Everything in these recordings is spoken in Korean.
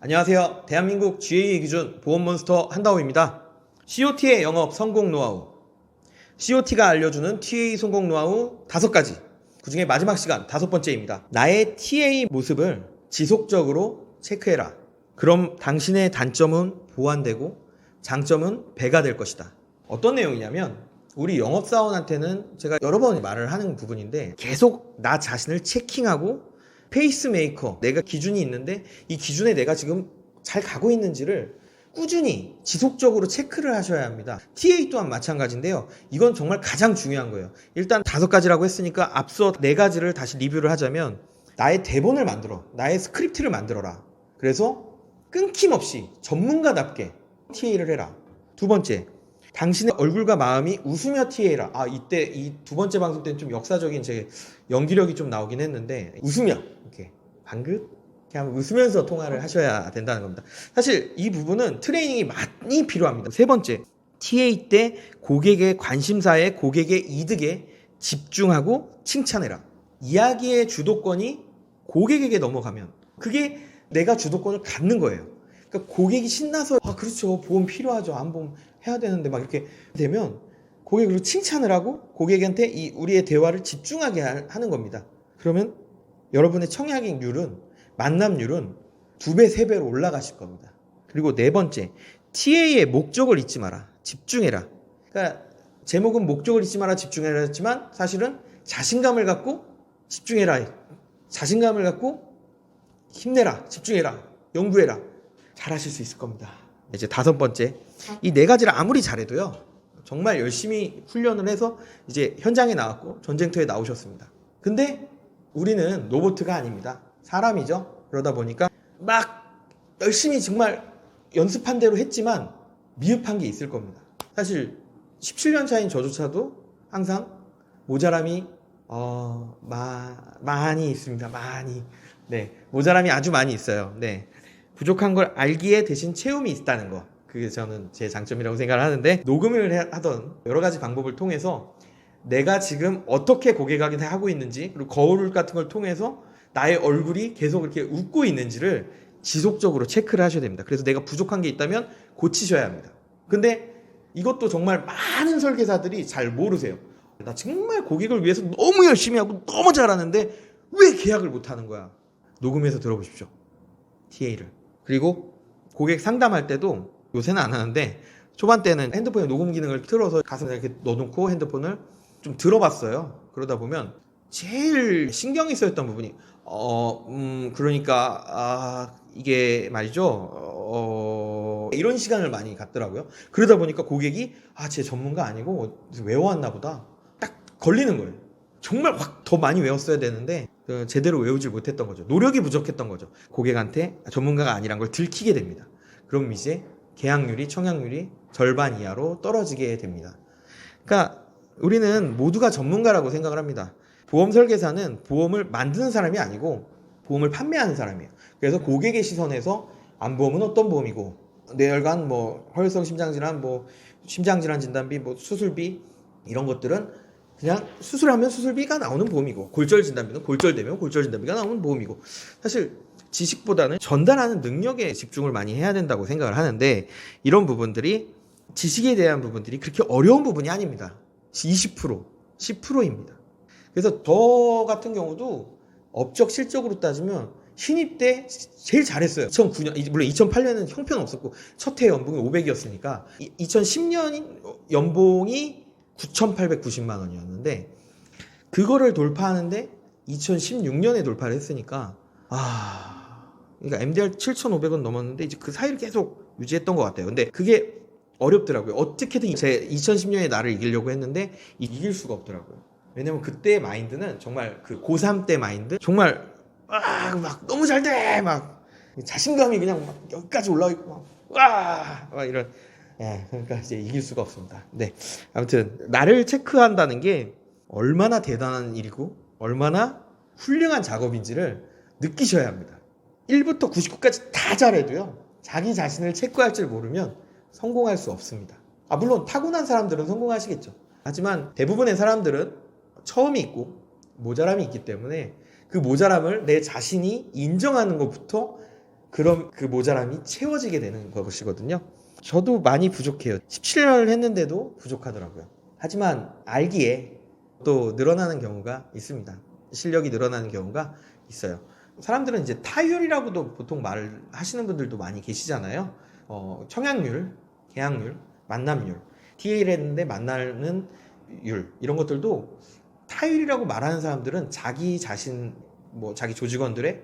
안녕하세요. 대한민국 GA의 기준 보험몬스터 한다호입니다. COT의 영업 성공 노하우. COT가 알려주는 TA 성공 노하우 5가지. 그 중에 마지막 시간 5번째입니다. 나의 TA 모습을 지속적으로 체크해라. 그럼 당신의 단점은 보완되고 장점은 배가 될 것이다. 어떤 내용이냐면 우리 영업사원한테는 제가 여러 번 말을 하는 부분인데 계속 나 자신을 체킹하고 페이스메이커, 내가 기준이 있는데 이 기준에 내가 지금 잘 가고 있는지를 꾸준히 지속적으로 체크를 하셔야 합니다. TA 또한 마찬가지인데요. 이건 정말 가장 중요한 거예요. 일단 5가지라고 했으니까 앞서 4가지를 다시 리뷰를 하자면 나의 대본을 만들어, 나의 스크립트를 만들어라. 그래서 끊김없이 전문가답게 TA를 해라. 2번째, 당신의 얼굴과 마음이 웃으며 TA라. 이때 이 2번째 방송 때는 좀 역사적인 제 연기력이 좀 나오긴 했는데 웃으며 이렇게 방긋 이렇게 하면 웃으면서 통화를 하셔야 된다는 겁니다. 사실 이 부분은 트레이닝이 많이 필요합니다. 3번째, TA 때 고객의 관심사에 고객의 이득에 집중하고 칭찬해라. 이야기의 주도권이 고객에게 넘어가면 그게 내가 주도권을 갖는 거예요. 그러니까 고객이 신나서 그렇죠, 보험 필요하죠, 안보험 해야 되는데 막 이렇게 되면 고객으로 칭찬을 하고 고객한테 우리의 대화를 집중하게 하는 겁니다. 그러면 여러분의 청약률은, 만남률은 2배, 3배로 올라가실 겁니다. 그리고 4번째, TA의 목적을 잊지 마라. 집중해라. 그러니까 제목은 목적을 잊지 마라, 집중해라 했지만 사실은 자신감을 갖고 집중해라. 자신감을 갖고 힘내라, 집중해라, 연구해라. 잘하실 수 있을 겁니다. 이제 5번째, 이 4가지를 아무리 잘해도요, 정말 열심히 훈련을 해서 이제 현장에 나왔고 전쟁터에 나오셨습니다. 근데 우리는 로봇가 아닙니다. 사람이죠. 그러다 보니까 막 열심히 정말 연습한 대로 했지만 미흡한 게 있을 겁니다. 사실 17년 차인 저조차도 항상 모자람이 많이 있습니다. 많이. 네, 모자람이 아주 많이 있어요. 네, 부족한 걸 알기에 대신 채움이 있다는 거. 그게 저는 제 장점이라고 생각을 하는데, 녹음을 하던 여러 가지 방법을 통해서 내가 지금 어떻게 고객에게 하고 있는지, 그리고 거울 같은 걸 통해서 나의 얼굴이 계속 이렇게 웃고 있는지를 지속적으로 체크를 하셔야 됩니다. 그래서 내가 부족한 게 있다면 고치셔야 합니다. 근데 이것도 정말 많은 설계사들이 잘 모르세요. 나 정말 고객을 위해서 너무 열심히 하고 너무 잘하는데 왜 계약을 못 하는 거야? 녹음해서 들어보십시오. TA를. 그리고 고객 상담할 때도 요새는 안 하는데 초반 때는 핸드폰에 녹음 기능을 틀어서 가슴에 이렇게 넣어놓고 핸드폰을 좀 들어봤어요. 그러다 보면 제일 신경이 쓰였던 부분이 그러니까 이게 말이죠, 이런 시간을 많이 갖더라고요. 그러다 보니까 고객이 쟤 전문가 아니고 외워왔나 보다 딱 걸리는 거예요. 정말 확 더 많이 외웠어야 되는데 제대로 외우질 못했던 거죠. 노력이 부족했던 거죠. 고객한테 전문가가 아니란 걸 들키게 됩니다. 그럼 이제 계약률이, 청약률이 절반 이하로 떨어지게 됩니다. 그러니까 우리는 모두가 전문가라고 생각을 합니다. 보험 설계사는 보험을 만드는 사람이 아니고 보험을 판매하는 사람이에요. 그래서 고객의 시선에서 안보험은 어떤 보험이고, 뇌혈관, 혈성 심장질환, 심장질환 진단비, 수술비, 이런 것들은 그냥 수술하면 수술비가 나오는 보험이고, 골절 진단비는 골절되면 골절 진단비가 나오는 보험이고, 사실 지식보다는 전달하는 능력에 집중을 많이 해야 된다고 생각을 하는데, 이런 부분들이, 지식에 대한 부분들이 그렇게 어려운 부분이 아닙니다. 20%, 10%입니다. 그래서 저 같은 경우도 업적 실적으로 따지면 신입 때 제일 잘했어요. 2009년, 물론 2008년은 형편 없었고 첫 해 연봉이 500이었으니까 2010년 연봉이 9,890만 원이었는데 그거를 돌파하는데 2016년에 돌파를 했으니까 그러니까 MDR 7,500원 넘었는데 이제 그 사이를 계속 유지했던 것 같아요. 근데 그게 어렵더라고요. 어떻게든 제 2010년에 나를 이기려고 했는데 이길 수가 없더라고요. 왜냐면 그때 마인드는 정말 그 고3 때 마인드, 정말 막 너무 잘 돼! 막 자신감이 그냥 막 여기까지 올라와 있고 막 이런. 그러니까 이제 이길 수가 없습니다. 네, 아무튼 나를 체크한다는 게 얼마나 대단한 일이고 얼마나 훌륭한 작업인지를 느끼셔야 합니다. 1부터 99까지 다 잘해도요, 자기 자신을 체크할 줄 모르면 성공할 수 없습니다. 물론 타고난 사람들은 성공하시겠죠. 하지만 대부분의 사람들은 처음이 있고 모자람이 있기 때문에 그 모자람을 내 자신이 인정하는 것부터 그럼 그 모자람이 채워지게 되는 것이거든요. 저도 많이 부족해요. 17년을 했는데도 부족하더라고요. 하지만 알기에 또 늘어나는 경우가 있습니다. 실력이 늘어나는 경우가 있어요. 사람들은 이제 타율이라고도 보통 말을 하시는 분들도 많이 계시잖아요. 청약률, 계약률, 만남률, TA를 했는데 만나는 율, 이런 것들도 타율이라고 말하는 사람들은 자기 자신, 자기 조직원들의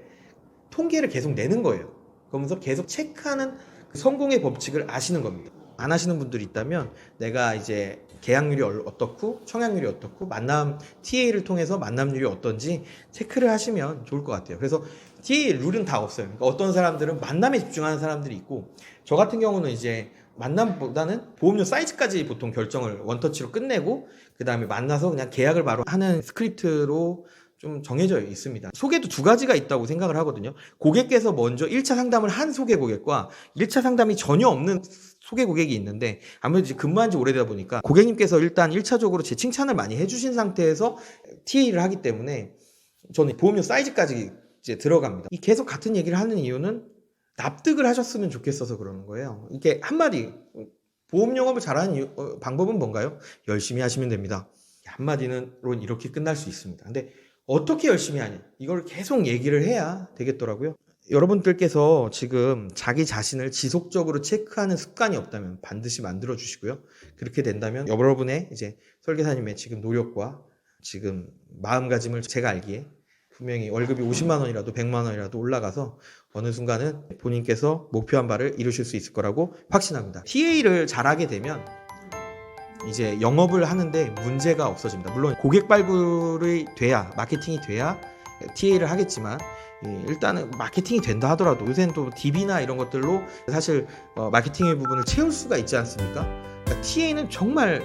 통계를 계속 내는 거예요. 그러면서 계속 체크하는 그 성공의 법칙을 아시는 겁니다. 안 하시는 분들이 있다면 내가 이제 계약률이 어떻고 청약률이 어떻고 만남 TA를 통해서 만남률이 어떤지 체크를 하시면 좋을 것 같아요. 그래서 TA 룰은 다 없어요. 그러니까 어떤 사람들은 만남에 집중하는 사람들이 있고, 저 같은 경우는 이제 만남보다는 보험료 사이즈까지 보통 결정을 원터치로 끝내고 그 다음에 만나서 그냥 계약을 바로 하는 스크립트로 좀 정해져 있습니다. 소개도 두 가지가 있다고 생각을 하거든요. 고객께서 먼저 1차 상담을 한 소개 고객과 1차 상담이 전혀 없는 소개 고객이 있는데, 아무래도 이제 근무한 지 오래되다 보니까 고객님께서 일단 1차적으로 제 칭찬을 많이 해주신 상태에서 TA를 하기 때문에 저는 보험료 사이즈까지 이제 들어갑니다. 이 계속 같은 얘기를 하는 이유는 납득을 하셨으면 좋겠어서 그러는 거예요. 이게 한마디, 보험 영업을 잘하는 방법은 뭔가요? 열심히 하시면 됩니다. 한마디로 이렇게 끝날 수 있습니다. 근데 어떻게 열심히 하냐, 이걸 계속 얘기를 해야 되겠더라고요. 여러분들께서 지금 자기 자신을 지속적으로 체크하는 습관이 없다면 반드시 만들어 주시고요. 그렇게 된다면 여러분의 이제 설계사님의 지금 노력과 지금 마음가짐을 제가 알기에 분명히 월급이 50만 원이라도 100만 원이라도 올라가서 어느 순간은 본인께서 목표한 바를 이루실 수 있을 거라고 확신합니다. TA를 잘하게 되면 이제 영업을 하는데 문제가 없어집니다. 물론 고객 발굴이 돼야, 마케팅이 돼야 TA를 하겠지만, 일단은 마케팅이 된다 하더라도 요새는 또 DB나 이런 것들로 사실 마케팅의 부분을 채울 수가 있지 않습니까? 그러니까 TA는 정말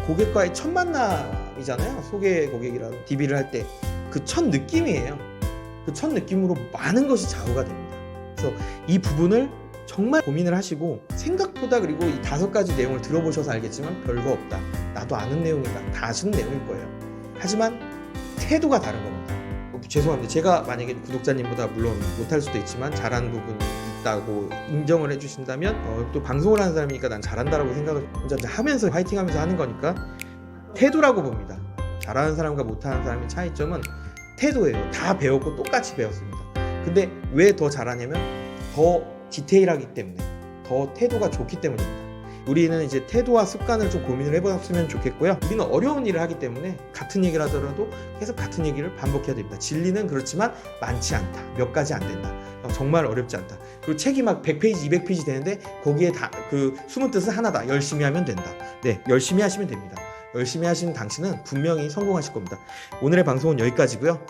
고객과의 첫 만남이잖아요. 소개 고객이랑 DB를 할 때 그 첫 느낌이에요. 그 첫 느낌으로 많은 것이 좌우가 됩니다. 그래서 이 부분을 정말 고민을 하시고, 생각보다, 그리고 이 5가지 내용을 들어보셔서 알겠지만 별거 없다, 나도 아는 내용이다, 다 아시는 내용일 거예요. 하지만 태도가 다른 겁니다. 죄송합니다. 제가 만약에 구독자님보다 물론 못할 수도 있지만 잘하는 부분이 있다고 인정을 해주신다면, 또 방송을 하는 사람이니까 난 잘한다라고 생각을 혼자 하면서 화이팅 하면서 하는 거니까 태도라고 봅니다. 잘하는 사람과 못하는 사람의 차이점은 태도예요. 다 배웠고 똑같이 배웠습니다. 근데 왜 더 잘하냐면 더 디테일하기 때문에, 더 태도가 좋기 때문입니다. 우리는 이제 태도와 습관을 좀 고민을 해봤으면 좋겠고요. 우리는 어려운 일을 하기 때문에 같은 얘기를 하더라도 계속 같은 얘기를 반복해야 됩니다. 진리는 그렇지만 많지 않다, 몇 가지 안 된다, 정말 어렵지 않다. 그리고 책이 막 100페이지 200페이지 되는데 거기에 다 그 숨은 뜻은 하나다, 열심히 하면 된다. 네, 열심히 하시면 됩니다. 열심히 하시는 당신은 분명히 성공하실 겁니다. 오늘의 방송은 여기까지고요.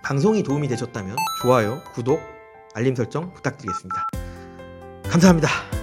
방송이 도움이 되셨다면 좋아요, 구독, 알림 설정 부탁드리겠습니다. 감사합니다.